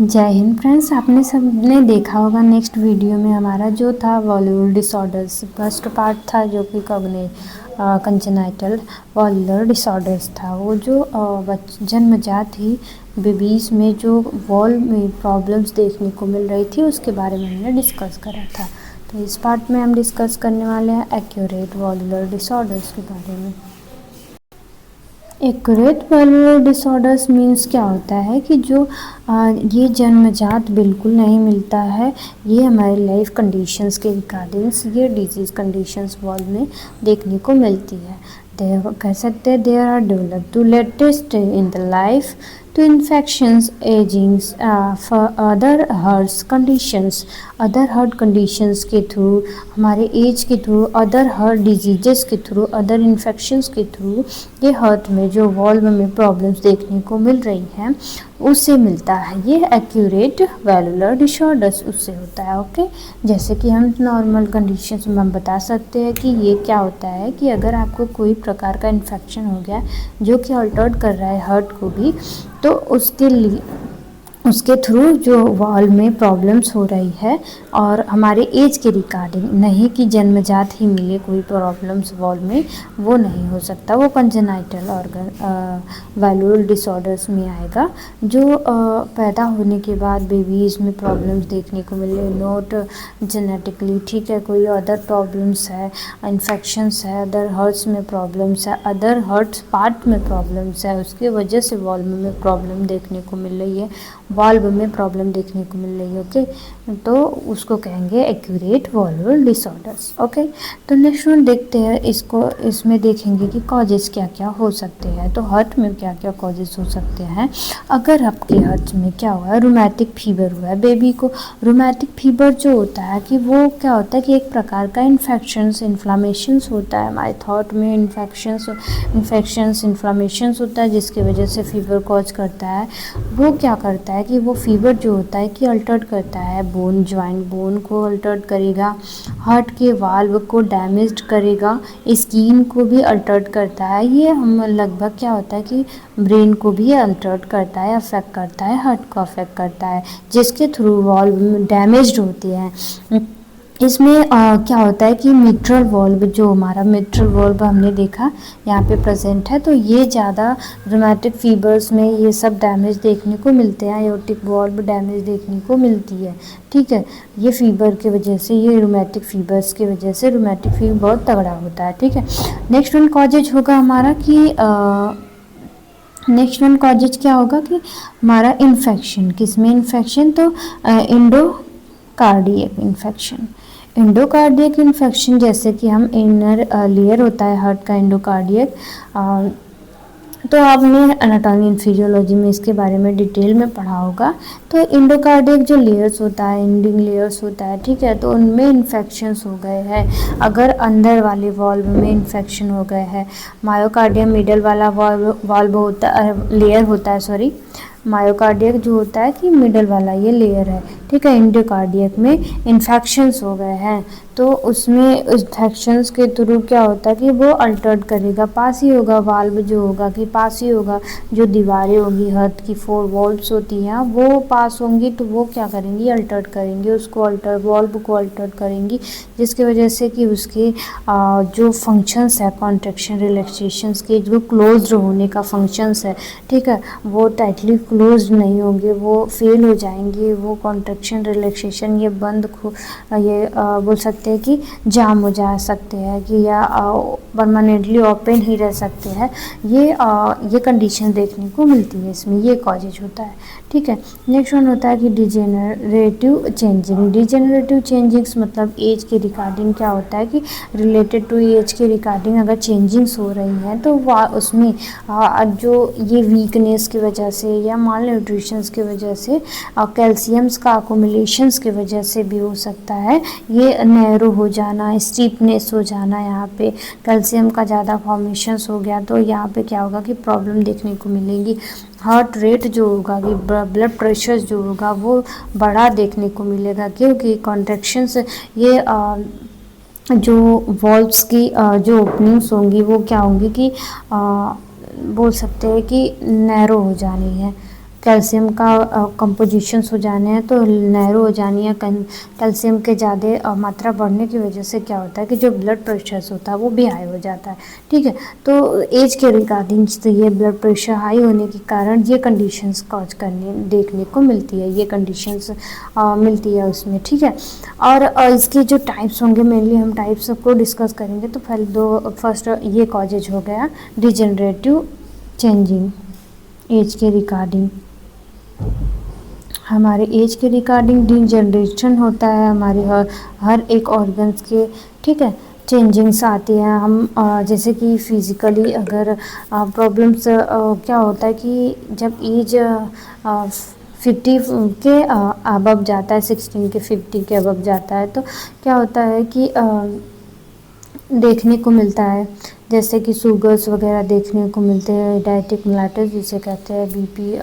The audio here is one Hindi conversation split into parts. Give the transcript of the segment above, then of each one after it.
जय हिंद फ्रेंड्स। आपने सबने देखा होगा नेक्स्ट वीडियो में हमारा जो था वॉल्वुलर डिसऑर्डर्स, फर्स्ट पार्ट था जो कि कंजेनाइटल वॉल्वुलर डिसऑर्डर्स था। वो जो जन्मजात ही बेबीज़ में जो वॉल में प्रॉब्लम्स देखने को मिल रही थी उसके बारे में हमने डिस्कस करा था। तो इस पार्ट में हम डिस्कस करने वाले हैं एक्यूरेट वॉल्वुलर डिसऑर्डर्स के बारे में। एक्यूरेट वॉल्वुलर डिसऑर्डर्स मीन्स क्या होता है कि जो ये जन्मजात बिल्कुल नहीं मिलता है, ये हमारे लाइफ कंडीशंस के रिगार्डिंग्स ये डिजीज़ कंडीशंस वॉल्व में देखने को मिलती है। कह सकते हैं there are develop to latest in the life to infections, agings, for other heart conditions के थ्रू, हमारे एज के थ्रू, अदर हार्ट डिजीजेस के थ्रू, अदर इन्फेक्शंस के थ्रू ये हार्ट में जो वॉल्व में प्रॉब्लम्स देखने को मिल रही हैं उससे मिलता है। ये एक्यूरेट वॉल्वुलर डिसऑर्डर्स उससे होता है। ओके, जैसे कि हम नॉर्मल कंडीशंस में हम बता सकते हैं कि ये क्या होता है कि अगर आपको कोई प्रकार का इन्फेक्शन हो गया जो कि अल्टर्ड कर रहा है हार्ट को भी, तो उसके थ्रू जो वॉल में प्रॉब्लम्स हो रही है और हमारे एज के रिगार्डिंग, नहीं कि जन्मजात ही मिले कोई प्रॉब्लम्स वॉल में, वो नहीं हो सकता, वो कंजेनाइटल ऑर्गन वॉल्वुलर डिसऑर्डर्स में आएगा। जो पैदा होने के बाद बेबीज़ में प्रॉब्लम्स देखने को मिले, नॉट जेनेटिकली, ठीक है, कोई अदर प्रॉब्लम्स है, इन्फेक्शंस है, अदर हर्ट्स में प्रॉब्लम्स है, अदर हर्ट्स पार्ट में प्रॉब्लम्स है, उसके वजह से वॉल्व में प्रॉब्लम देखने को मिल रही है, वॉल्व में प्रॉब्लम देखने को मिल रही है। ओके, तो उसको कहेंगे एक्यूरेट वॉल्वुलर डिसऑर्डर्स। ओके, तो नेक्स्ट वन देखते हैं इसको। इसमें देखेंगे कि कॉजेस क्या क्या हो सकते हैं। तो हार्ट में क्या क्या कॉजेस हो सकते हैं। अगर आपके हार्ट में क्या हुआ है, रूमेटिक फीवर हुआ है बेबी को। रूमेटिक फीवर जो होता है कि वो क्या होता है कि एक प्रकार का इन्फेक्शंस, इन्फ्लामेशंस होता है हमारे हार्ट में, इन्फेक्शंस इन्फ्लामेशंस होता है जिसकी वजह से फीवर कॉज करता है। वो क्या करता है कि वो फीवर जो होता है कि अल्टर्ड करता है बोन, ज्वाइंट बोन को अल्टर्ड करेगा, हार्ट के वाल्व को डैमेज करेगा, स्किन को भी अल्टर्ड करता है। ये हम लगभग क्या होता है कि ब्रेन को भी अल्टर्ड करता है, अफेक्ट करता है, हार्ट को अफेक्ट करता है, जिसके थ्रू वाल्व डैमेज होती है। इसमें क्या होता है कि मिट्रल वॉल्व, जो हमारा मिट्रल वॉल्व हमने देखा यहाँ पे प्रेजेंट है, तो ये ज़्यादा रूमेटिक फीवर्स में ये सब डैमेज देखने को मिलते हैं। एओर्टिक वॉल्व डैमेज देखने को मिलती है, ठीक है, ये फीवर की वजह से, ये रूमेटिक फीवर्स की वजह से रूमेटिक फीवर बहुत तगड़ा होता है, ठीक है। नेक्स्ट वन कॉजेज होगा हमारा कि नेक्स्ट वन कॉजेज क्या होगा कि हमारा इन्फेक्शन, किसमें इन्फेक्शन, तो एंडोकार्डियक इन्फेक्शन। एंडोकार्डियक इन्फेक्शन जैसे कि हम इनर लेयर होता है हार्ट का एंडोकार्डियक, तो आपने एनाटॉमी एंड फिजियोलॉजी में इसके बारे में डिटेल में पढ़ा होगा। तो एंडोकार्डियक जो लेयर्स होता है, एंडिंग लेयर्स होता है, ठीक है, तो उनमें इन्फेक्शंस हो गए हैं। अगर अंदर वाले वॉल्व में इन्फेक्शन हो गए हैं, मायोकार्डियम मिडल वाला वॉल्व होता है, लेयर होता है, सॉरी, मायोकार्डियक जो होता है कि मिडल वाला ये लेयर है, ठीक है। एंडोकार्डियक में इन्फेक्शंस हो गए हैं, तो उसमें इन्फेक्शंस के थ्रू क्या होता है कि वो अल्टर्ड करेगा, पास ही होगा, वाल्व जो होगा कि पास ही होगा, जो दीवारें होगी हार्ट की 4 वॉल्व्स होती हैं वो पास होंगी, तो वो क्या करेंगी, अल्टर्ड करेंगे उसको, वॉल्व को अल्टर्ड करेंगी, जिसकी वजह से कि उसके जो फंक्शंस है, कॉन्ट्रैक्शन रिलैक्सेशंस के जो क्लोज होने का फंक्शंस है, ठीक है, वो टाइटली क्लोज नहीं होंगे, वो फेल हो जाएंगे, वो कॉन्ट्रैक्शन रिलैक्सेशन ये बंद ये बोल सकते हैं कि जाम हो जा सकते हैं कि या परमानेंटली ओपन ही रह सकते हैं। ये कंडीशन देखने को मिलती है इसमें, ये कॉजेज होता है, ठीक है। नेक्स्ट वन होता है कि डिजेनरेटिव चेंजिंग। डिजेनरेटिव चेंजिंग्स मतलब एज के रिगार्डिंग क्या होता है कि रिलेटेड टू एज के रिगार्डिंग अगर चेंजिंग्स हो रही हैं तो उसमें जो ये वीकनेस की वजह से या माल न्यूट्रिशंस की वजह से, कैल्शियम्स का अकोमुलेशंस की वजह से भी हो सकता है ये नैरो हो जाना, स्टीपनेस हो जाना, यहाँ पे कैल्शियम का ज़्यादा फॉर्मेशंस हो गया तो यहाँ पे क्या होगा कि प्रॉब्लम देखने को मिलेगी। हार्ट रेट जो होगा कि ब्लड प्रेशर जो होगा वो बड़ा देखने को मिलेगा, क्योंकि कॉन्ट्रैक्शंस ये जो वॉल्व्स की जो ओपनिंग्स होंगी वो क्या होंगी कि बोल सकते हैं कि नैरो हो जानी है, कैल्शियम का कंपोजिशंस हो जाने हैं तो नैरो हो जानी है। कैल्शियम के ज़्यादा मात्रा बढ़ने की वजह से क्या होता है कि जो ब्लड प्रेशर होता है वो भी हाई हो जाता है। ठीक है, तो एज के रिगार्डिंग तो ये ब्लड प्रेशर हाई होने के कारण ये कंडीशंस कॉज करने देखने को मिलती है, ये कंडीशंस मिलती है उसमें। ठीक है, और इसके जो टाइप्स होंगे, मेनली हम टाइप्स को डिस्कस करेंगे। तो पहले फर्स्ट ये कॉजेज हो गया डिजेनरेटिव चेंजिंग एज के रिगार्डिंग। हमारे एज के रिगार्डिंग डिजेनरेशन होता है हमारे हर एक ऑर्गन्स के। ठीक है, चेंजिंग्स आती हैं। हम जैसे कि फिज़िकली अगर प्रॉब्लम्स क्या होता है कि जब एज 50 के अबव जाता है, 16 के 50 के अबव जाता है, तो क्या होता है कि देखने को मिलता है जैसे कि शुगर्स वगैरह देखने को मिलते हैं, डायबिटिक मेलाइटिस जिसे कहते हैं, बीपी,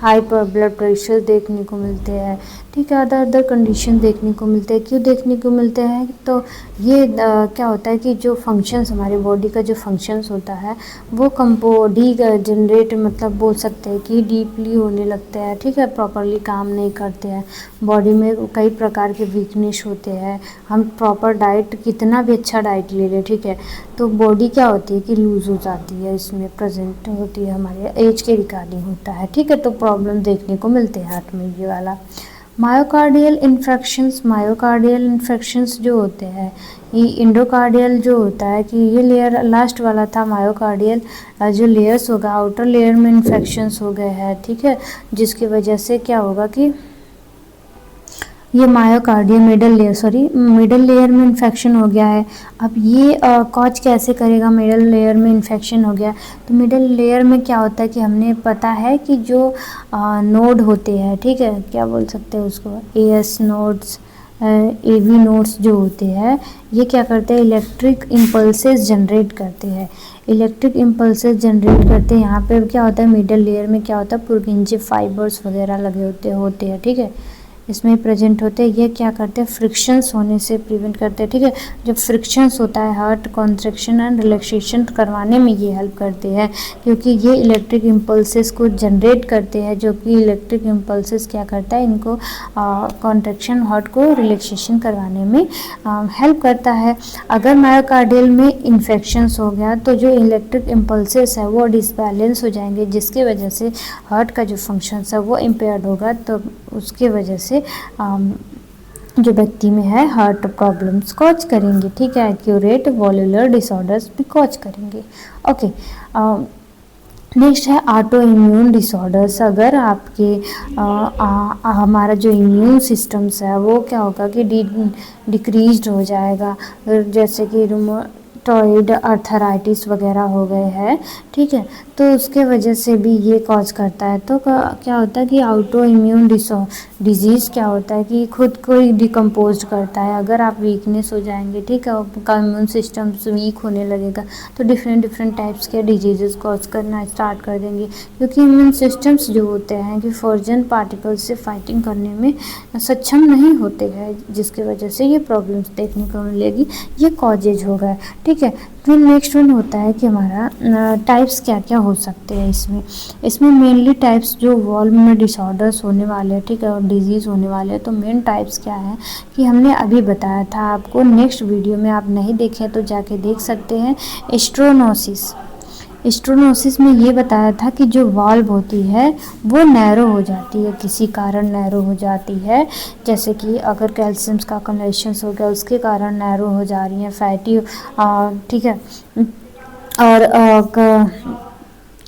हाई ब्लड प्रेशर देखने को मिलते हैं। ठीक है, अदर कंडीशन देखने को मिलते हैं। क्यों देखने को मिलते हैं? तो ये क्या होता है कि जो फंक्शंस हमारी बॉडी का जो फंक्शंस होता है वो जनरेट मतलब बोल सकते हैं कि डीपली होने लगते हैं। ठीक है, प्रॉपरली काम नहीं करते हैं, बॉडी में कई प्रकार के वीकनेस होते हैं। हम प्रॉपर डाइट कितना भी अच्छा डाइट ले लें, ठीक है, तो बॉडी क्या होती है कि लूज़ हो जाती है, इसमें प्रेजेंट होती है, हमारे एज के रिगार्डिंग होता है। ठीक है, तो प्रॉब्लम देखने को मिलते हैं हार्ट में ये वाला। मायोकार्डियल इन्फेक्शंस जो होते हैं, ये इंडोकार्डियल जो होता है कि ये लेयर लास्ट वाला था मायोकार्डियल, जो लेयर्स होगा आउटर लेयर में इन्फेक्शंस हो गए हैं। ठीक है, जिसकी वजह से क्या होगा कि ये मायोकार्डियल मिडल लेयर में इन्फेक्शन हो गया है। अब ये कॉज कैसे करेगा? मिडल लेयर में इन्फेक्शन हो गया तो मिडल लेयर में क्या होता है कि हमने पता है कि जो नोड होते हैं, ठीक है, क्या बोल सकते हैं उसको, एएस नोड्स, एवी नोड्स जो होते हैं, ये क्या करते हैं? इलेक्ट्रिक इम्पल्सेस जनरेट करते हैं। यहाँ पे क्या होता है, मिडल लेयर में क्या होता है, पुर्किंजे फाइबर्स वगैरह लगे होते हैं। ठीक है, इसमें प्रेजेंट होते हैं। ये क्या करते हैं? फ्रिक्शंस होने से प्रिवेंट करते हैं। ठीक है, जब फ्रिक्शंस होता है हार्ट कॉन्ट्रैक्शन एंड रिलैक्सेशन करवाने में ये हेल्प करते हैं, क्योंकि ये इलेक्ट्रिक इम्पल्सेस को जनरेट करते हैं, जो कि इलेक्ट्रिक इम्पल्सेस क्या करता है, इनको कॉन्ट्रैक्शन हार्ट को रिलैक्सेशन करवाने में हेल्प करता है। अगर मायोकार्डियल में इन्फेक्शंस हो गया तो जो इलेक्ट्रिक इम्पल्सेस है वो डिसबैलेंस हो जाएंगे, जिसकी वजह से हार्ट का जो फंक्शंस है वो इम्पेयर्ड होगा, तो उसके वजह से जो व्यक्ति में है हार्ट प्रॉब्लम्स कॉज करेंगे। ठीक है, एक्यूरेट वॉल्वुलर डिसऑर्डर्स भी कॉज करेंगे। ओके, नेक्स्ट है ऑटो इम्यून डिसऑर्डर्स। अगर आपके हमारा जो इम्यून सिस्टम्स है वो क्या होगा कि डिक्रीज्ड हो जाएगा, जैसे कि रूमेटॉइड आर्थराइटिस वगैरह हो गए हैं। ठीक है, तो उसके वजह से भी ये कॉज करता है। तो क्या होता है कि ऑटो इम्यून डिजीज़ क्या होता है कि खुद को ही डिकम्पोज करता है। अगर आप वीकनेस हो जाएंगे, ठीक है, आपका इम्यून सिस्टम वीक होने लगेगा तो डिफरेंट टाइप्स के डिजीज़ कॉज करना स्टार्ट कर देंगे, क्योंकि इम्यून सिस्टम्स जो होते हैं कि फॉरेन पार्टिकल्स से फाइटिंग करने में सक्षम नहीं होते हैं, जिसकी वजह से ये प्रॉब्लम्स देखने को मिलेगी। ये कॉजेज हो गए। ठीक है, फिर नेक्स्ट वन होता है कि हमारा टाइप्स क्या क्या हो सकते हैं इसमें मेनली टाइप्स जो वॉल्व में डिसऑर्डर्स होने वाले हैं, ठीक है, और डिजीज़ होने वाले हैं। तो मेन टाइप्स क्या है कि हमने अभी बताया था आपको, नेक्स्ट वीडियो में आप नहीं देखें तो जाके देख सकते हैं। स्टेनोसिस में ये बताया था कि जो वाल्व होती है वो नैरो हो जाती है, किसी कारण नैरो हो जाती है, जैसे कि अगर कैल्शियम का कंडीशंस हो गया उसके कारण नैरो हो जा रही है, फैटी, ठीक है, और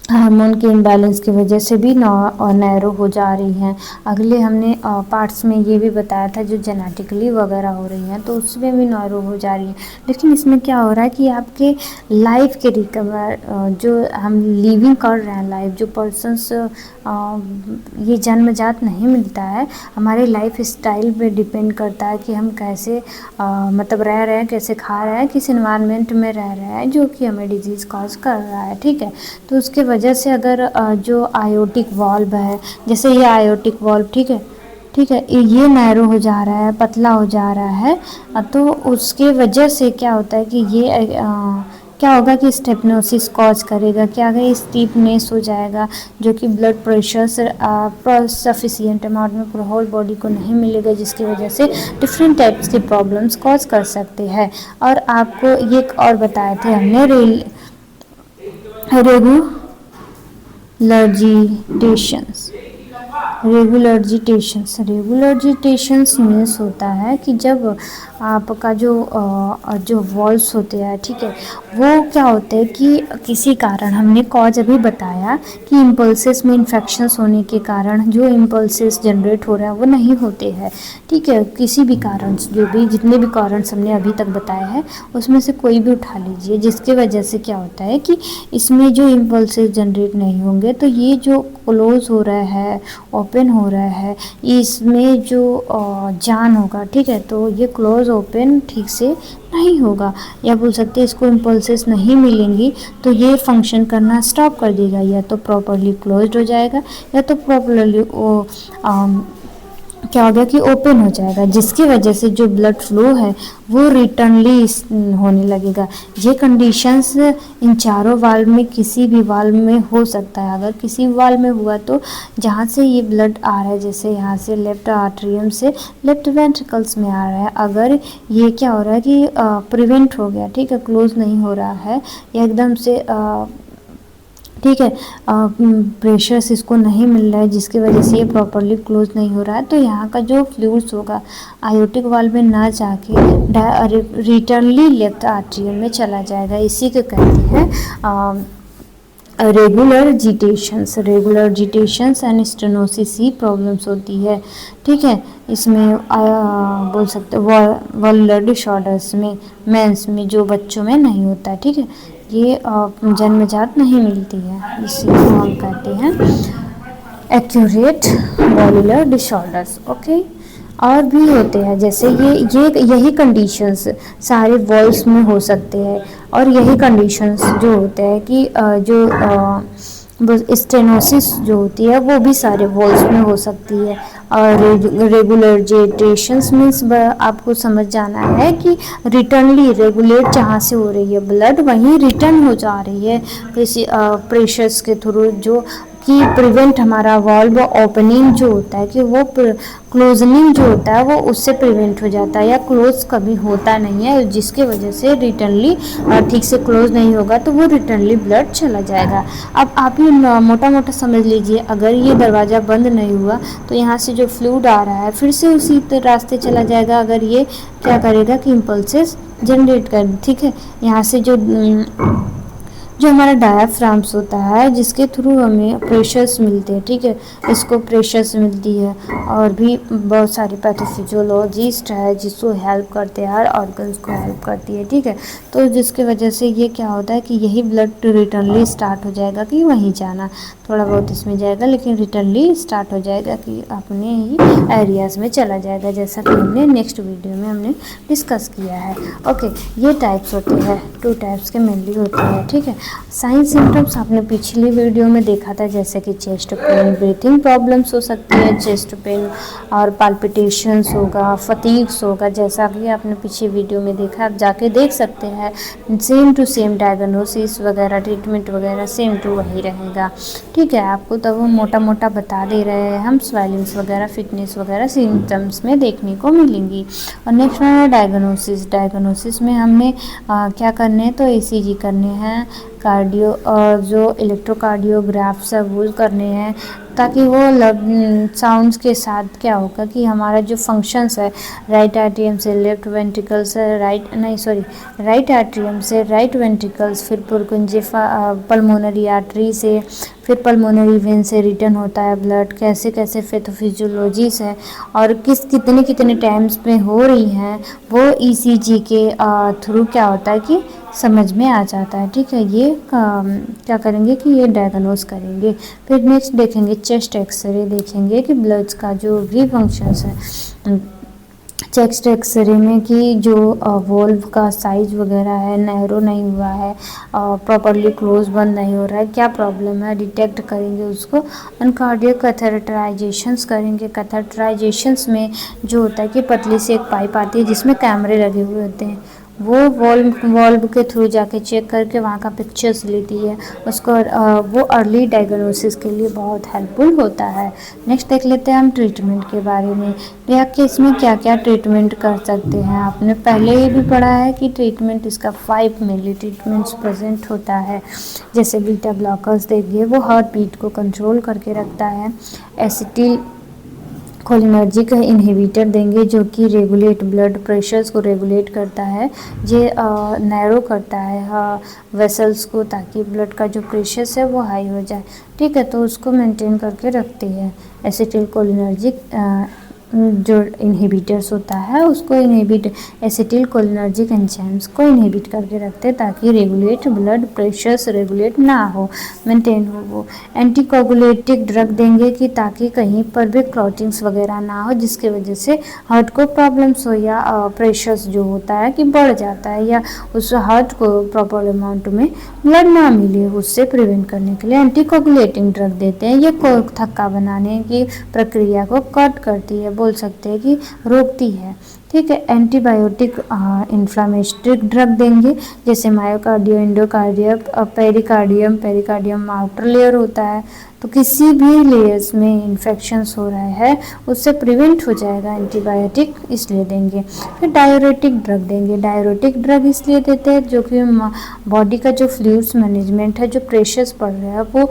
हार्मोन के इम्बैलेंस की वजह से भी नैरो हो जा रही हैं। अगले हमने पार्ट्स में ये भी बताया था जो जेनेटिकली वगैरह हो रही हैं तो उसमें भी नैरो हो जा रही है। लेकिन इसमें क्या हो रहा है कि आपके लाइफ के रिकवर जो हम लिविंग कर रहे हैं, लाइफ जो पर्सन्स ये जन्मजात नहीं मिलता है, हमारे लाइफ स्टाइल पे डिपेंड करता है कि हम कैसे मतलब रह रहे हैं, कैसे खा रहे हैं, किस इन्वायरमेंट में रह रहे हैं जो कि हमें डिजीज़ कॉज कर रहा है। ठीक है, तो उसके वजह से अगर जो आयोटिक वाल्व है, जैसे ये आयोटिक वाल्व, ठीक है, ये नैरो हो जा रहा है, पतला हो जा रहा है, तो उसके वजह से क्या होता है कि क्या होगा कि स्टेपनोसिस कॉज करेगा, क्या होगा स्टीफनेस हो जाएगा, जो कि ब्लड प्रेशर सफिशिएंट अमाउंट में होल बॉडी को नहीं मिलेगा, जिसकी वजह से डिफरेंट टाइप्स की प्रॉब्लम्स कॉज कर सकते हैं। और आपको ये और बताए थे हमने रेगुलर्जिटेशंस मीन्स होता है कि जब आपका जो वॉल्व्स होते हैं, ठीक है, वो क्या होते हैं कि किसी कारण, हमने कॉज अभी बताया कि इम्पल्सेस में इन्फेक्शंस होने के कारण जो इम्पल्सेस जनरेट हो रहे हैं वो नहीं होते हैं, ठीक है, किसी भी कारण, जो भी जितने भी कारण हमने अभी तक बताए हैं उसमें से कोई भी उठा लीजिए, जिसकी वजह से क्या होता है कि इसमें जो इम्पल्सेस जनरेट नहीं होंगे, तो ये जो क्लोज हो रहा है, ओपन हो रहा है, इसमें जो जान होगा, ठीक है, तो ये क्लोज ओपन ठीक से नहीं होगा, या बोल सकते हैं इसको इम्पल्सेस नहीं मिलेंगी, तो ये फंक्शन करना स्टॉप कर देगा, या तो प्रॉपरली क्लोज्ड हो जाएगा या तो प्रॉपरली क्या हो गया कि ओपन हो जाएगा, जिसकी वजह से जो ब्लड फ्लो है वो रिटर्नली होने लगेगा। ये कंडीशंस इन चारों वाल्व में किसी भी वाल्व में हो सकता है। अगर किसी वाल्व में हुआ तो जहाँ से ये ब्लड आ रहा है, जैसे यहाँ से लेफ्ट आर्टरियम से लेफ्ट वेंट्रिकल्स में आ रहा है, अगर ये क्या हो रहा है कि प्रिवेंट हो गया, ठीक है, क्लोज नहीं हो रहा है, या एकदम से ठीक है, प्रेशर्स इसको नहीं मिल रहा है, जिसकी वजह से ये प्रॉपरली क्लोज नहीं हो रहा है, तो यहाँ का जो फ्लूइड्स होगा आयोटिक वाल्व में ना जाके रिटर्नली लेफ्ट आर्टरियम में चला जाएगा। इसी को कहते हैं रेगुलर्जिटेशंस एंड स्टेनोसिस ही प्रॉब्लम्स होती है, ठीक है। इसमें बोल सकते वॉलर डिसऑर्डर्स में, मेंस में, जो बच्चों में नहीं होता है, ठीक है, ये जन्मजात नहीं मिलती है, इसी को हम कहते हैं एक्यूरेट वॉलुलर डिसऑर्डर्स, ओके। और भी होते हैं, जैसे ये यही कंडीशंस सारे वॉल्व्स में हो सकते हैं, और यही कंडीशंस जो होते हैं कि जो स्टेनोसिस जो होती है वो भी सारे वॉल्व्स में हो सकती है। और रेगुलर्जिटेशंस मीन्स आपको समझ जाना है कि रिटर्नली रेगुलेट जहाँ से हो रही है ब्लड, वहीं रिटर्न हो जा रही है किसी प्रेशर्स के थ्रू, जो कि प्रिवेंट हमारा वॉल्व ओपनिंग जो होता है कि वो क्लोजनिंग जो होता है वो उससे प्रिवेंट हो जाता है, या क्लोज कभी होता नहीं है, जिसके वजह से रिटर्नली ठीक से क्लोज नहीं होगा तो वो रिटर्नली ब्लड चला जाएगा। अब आप ही मोटा मोटा समझ लीजिए, अगर ये दरवाज़ा बंद नहीं हुआ तो यहाँ से जो फ्लूइड आ रहा है फिर से उसी रास्ते चला जाएगा, अगर ये क्या करेगा कि इम्पल्सेस जनरेट कर, ठीक है। यहाँ से जो हमारा डायाफ्राम्स होता है जिसके थ्रू हमें प्रेशर्स मिलते हैं, ठीक है, इसको प्रेशर्स मिलती है, और भी बहुत सारे पैथोफिजियोलॉजिस्ट है जिसको हेल्प करते हैं, हर ऑर्गन्स को हेल्प करती है, ठीक है। तो जिसके वजह से ये क्या होता है कि यही ब्लड रिटर्नली स्टार्ट हो जाएगा कि वहीं जाना, थोड़ा बहुत इसमें जाएगा लेकिन रिटर्नली स्टार्ट हो जाएगा कि अपने ही एरियाज़ में चला जाएगा, जैसा कि हमने नेक्स्ट वीडियो में हमने डिस्कस किया है, ओके। ये टाइप्स होते हैं, 2 टाइप्स के मेनली होते हैं, ठीक है। साइन सिम्टम्स आपने पिछली वीडियो में देखा था, जैसे कि चेस्ट पेन, ब्रीथिंग प्रॉब्लम्स हो सकती है, चेस्ट पेन और पाल्पिटेशंस होगा, फटीग्स होगा, जैसा कि आपने पिछली वीडियो में देखा, आप जाके देख सकते हैं। सेम टू सेम डायग्नोसिस वगैरह, ट्रीटमेंट वगैरह सेम टू वही रहेगा, ठीक है। आपको तो वो मोटा मोटा बता दे रहे हैं हम, स्वेलिंग्स वगैरह, फिटनेस वगैरह सिम्टम्स में देखने को मिलेंगी। और नेक्स्ट वन है डायग्नोसिस में हमने क्या करने हैं, तो ECG करने हैं, कार्डियो और जो इलेक्ट्रोकार्डियोग्राफ्स है वो करने हैं, ताकि वो साउंड्स के साथ क्या होगा कि हमारा जो फंक्शंस है, राइट आर्टरियम से लेफ्ट वेंट्रिकल्स, राइट आर्टरियम से राइट वेंट्रिकल्स, फिर पुरकुंजिफा पल्मोनरी आर्टरी से, फिर पल्मोनरी वेन से रिटर्न होता है ब्लड, कैसे कैसे पैथोफिजियोलॉजीज है और कितने टाइम्स में हो रही हैं, वो ECG के थ्रू क्या होता है कि समझ में आ जाता है, ठीक है। ये क्या करेंगे कि ये डायग्नोज करेंगे। फिर नेक्स्ट देखेंगे चेस्ट एक्सरे, देखेंगे कि ब्लड्स का जो भी फंक्शंस है चेस्ट एक्सरे में कि जो वॉल्व का साइज वगैरह है, नैरो नहीं हुआ है, प्रॉपरली क्लोज बंद नहीं हो रहा है, क्या प्रॉब्लम है डिटेक्ट करेंगे उसको। एंड कार्डियक कैथेटराइजेशंस करेंगे। कैथेटराइजेशंस में जो होता है कि पतली से एक पाइप आती है जिसमें कैमरे लगे हुए होते हैं, वो वॉल्व के थ्रू जाके चेक करके वहाँ का पिक्चर्स लेती है उसको। वो अर्ली डायग्नोसिस के लिए बहुत हेल्पफुल होता है। नेक्स्ट देख लेते हैं हम ट्रीटमेंट के बारे में। भैया कि इसमें क्या क्या ट्रीटमेंट कर सकते हैं। आपने पहले ही भी पढ़ा है कि ट्रीटमेंट इसका 5 मेनली ट्रीटमेंट्स प्रेजेंट होता है। जैसे बीटा ब्लॉकर्स देखिए, वो हार्ट बीट को कंट्रोल करके रखता है। एसिटिल कोलिनर्जिक इन्हिबिटर देंगे जो कि रेगुलेट ब्लड प्रेशर्स को रेगुलेट करता है। ये नैरो करता है वेसल्स को, ताकि ब्लड का जो प्रेशर्स है वो हाई हो जाए। ठीक है, तो उसको मेंटेन करके रखती है। एसिटिल कोलिनर्जिक जो इन्हिबिटर्स होता है उसको एसिटिल कोलिनर्जिक एंजाइम्स को इन्हिबिट करके रखते हैं, ताकि रेगुलेट ब्लड प्रेशर्स रेगुलेट ना हो, मेंटेन हो वो। एंटीकोगुलेटिक ड्रग देंगे कि ताकि कहीं पर भी क्लॉटिंग्स वगैरह ना हो, जिसके वजह से हार्ट को प्रॉब्लम्स हो या प्रेशर्स जो होता है कि बढ़ जाता है या उस हार्ट को प्रॉपर अमाउंट में ब्लड ना मिले, उससे प्रिवेंट करने के लिए एंटीकोगुलेटिंग ड्रग देते हैं। ये थक्का बनाने की प्रक्रिया को कट करती है, बोल सकते हैं कि रोकती है। ठीक है, एंटीबायोटिक इन्फ्लामेटरी ड्रग देंगे, जैसे myocardium, endocardium, pericardium outer layer होता है, तो किसी भी लेयर्स में इन्फेक्शंस हो रहा है उससे प्रिवेंट हो जाएगा एंटीबायोटिक, इसलिए देंगे। फिर डाययूरेटिक ड्रग देंगे। डाययूरेटिक ड्रग इसलिए देते हैं जो कि बॉडी का जो फ्लूइड्स मैनेजमेंट है, जो प्रेशर्स पड़ रहा है वो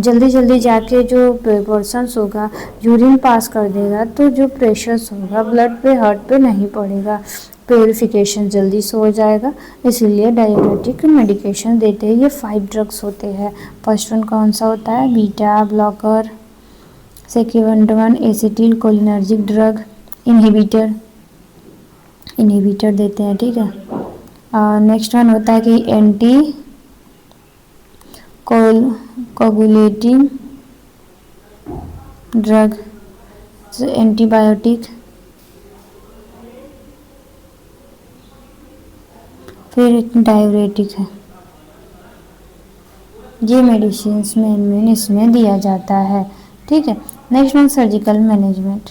जल्दी जल्दी जाके जो पर्सन्स होगा यूरिन पास कर देगा, तो जो प्रेशर्स होगा ब्लड पे हार्ट पे नहीं पड़ेगा, प्योरिफिकेशन जल्दी से हो जाएगा, इसीलिए डाययूरेटिक मेडिकेशन देते हैं। ये 5 ड्रग्स होते हैं। फर्स्ट वन कौन सा होता है, beta blocker. Second one acetyl cholinergic drug inhibitor देते हैं। ठीक है, नेक्स्ट वन होता है कि एंटी कोगुलेटिंग ड्रग, एंटीबायोटिक। फिर डाययूरेटिक है। ये मेडिसिन्स में इसमें दिया जाता है। ठीक है, next one surgical management.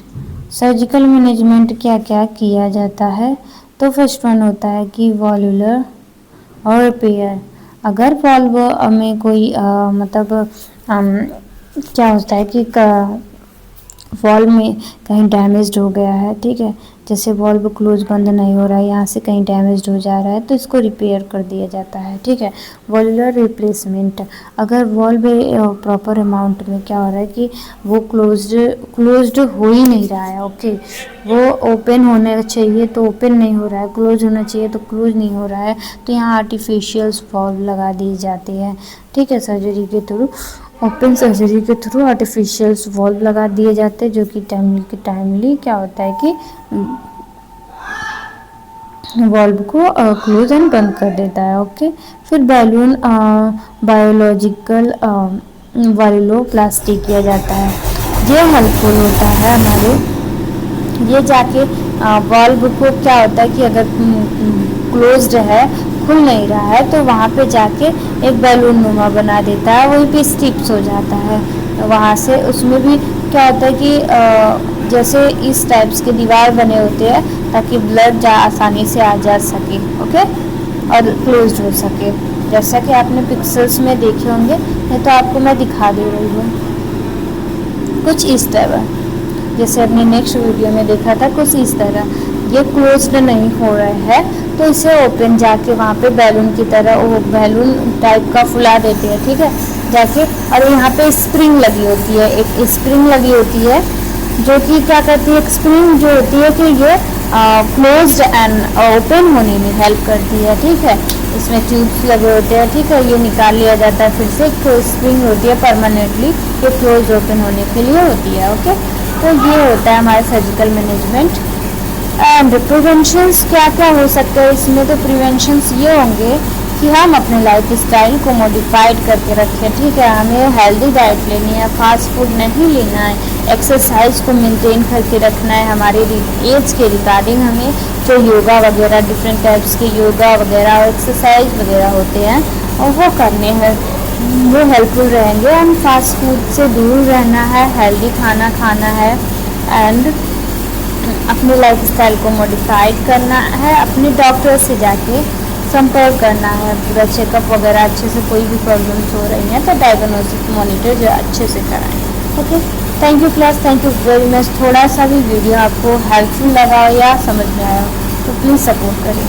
Surgical management क्या क्या किया जाता है, तो फर्स्ट वन होता है कि वॉल्वुलर और रिपेयर। अगर वॉल्व में कोई मतलब क्या होता है कि वॉल्व में कहीं डैमेज हो गया है, ठीक है, जैसे वॉल्व क्लोज बंद नहीं हो रहा है, यहाँ से कहीं डैमेज हो जा रहा है, तो इसको रिपेयर कर दिया जाता है। ठीक है, वॉल्वुलर रिप्लेसमेंट। अगर वॉल्व प्रॉपर अमाउंट में क्या हो रहा है कि वो क्लोज्ड हो ही नहीं रहा है, ओके, वो ओपन होना चाहिए तो ओपन नहीं हो रहा है, क्लोज होना चाहिए तो क्लोज नहीं हो रहा है, तो यहाँ आर्टिफिशियल वॉल्व लगा दी जाती है। ठीक है, सर्जरी के थ्रू, ओपन सर्जरी के थ्रू आर्टिफिशियल वॉल्व लगा दिए जाते हैं, जो कि टाइमली क्या होता है कि वॉल्व को क्लोज एंड बंद कर देता है। ओके, फिर बैलून बायोलॉजिकल वाल्वोप्लास्टी किया जाता है। ये हेल्पफुल होता है हमारे, ये जाके वॉल्व को क्या होता है कि अगर क्लोज्ड है, खुल नहीं रहा है, तो वहाँ पे जाके एक बैलून नुमा बना देता है, वहीं पे स्टिप्स हो जाता है वहाँ से। उसमें भी क्या होता है कि जैसे इस टाइप्स के दीवार बने होते हैं, ताकि ब्लड आसानी से आ जा सके, ओके, और क्लोज्ड हो सके, जैसा कि आपने पिक्चर्स में देखे होंगे। नहीं तो आपको मैं दिखा दे रही हूँ कुछ इस तरह, जैसे अपने नेक्स्ट वीडियो में देखा था, कुछ इस तरह। ये क्लोज्ड नहीं हो रहा है, तो इसे ओपन जाके वहाँ पे बैलून की तरह वो बैलून टाइप का फुला देते हैं। ठीक है, जाके, और यहाँ पे स्प्रिंग लगी होती है, एक स्प्रिंग लगी होती है जो कि क्या करती है, एक स्प्रिंग जो होती है कि ये क्लोज्ड एंड ओपन होने में हेल्प करती है। ठीक है, इसमें ट्यूब्स लगे होते हैं। ठीक है, ये निकाल लिया जाता है, फिर से एक स्प्रिंग होती है परमानेंटली, ये क्लोज ओपन होने के लिए होती है। ओके, तो ये होता है हमारा सर्जिकल मैनेजमेंट। एंड प्रिवेंशंस क्या क्या हो सकते हैं इसमें, तो प्रिवेंशंस ये होंगे कि हम अपने लाइफ स्टाइल को मॉडिफाइड करके रखें। ठीक है, हमें हेल्दी डाइट लेनी है, फास्ट फूड नहीं लेना है, एक्सरसाइज को मेंटेन करके रखना है। हमारे एज के रिगार्डिंग हमें जो योगा वगैरह, डिफरेंट टाइप्स के योगा वगैरह और एक्सरसाइज वगैरह होते हैं, और वो करने हैं, वो हेल्पफुल रहेंगे। हम फास्ट फूड से दूर रहना है, हेल्दी खाना खाना है, एंड अपने लाइफस्टाइल को मॉडिफाइड करना है, अपने डॉक्टर से जाके संपर्क करना है, पूरा चेकअप वगैरह अच्छे से, कोई भी प्रॉब्लम्स हो रही हैं तो डायग्नोस्टिक मॉनिटर जो अच्छे से कराएं। Okay, thank you class, thank you very much. थोड़ा सा भी वीडियो आपको हेल्पफुल लगा हो या समझ में आया हो तो प्लीज़ सपोर्ट करें।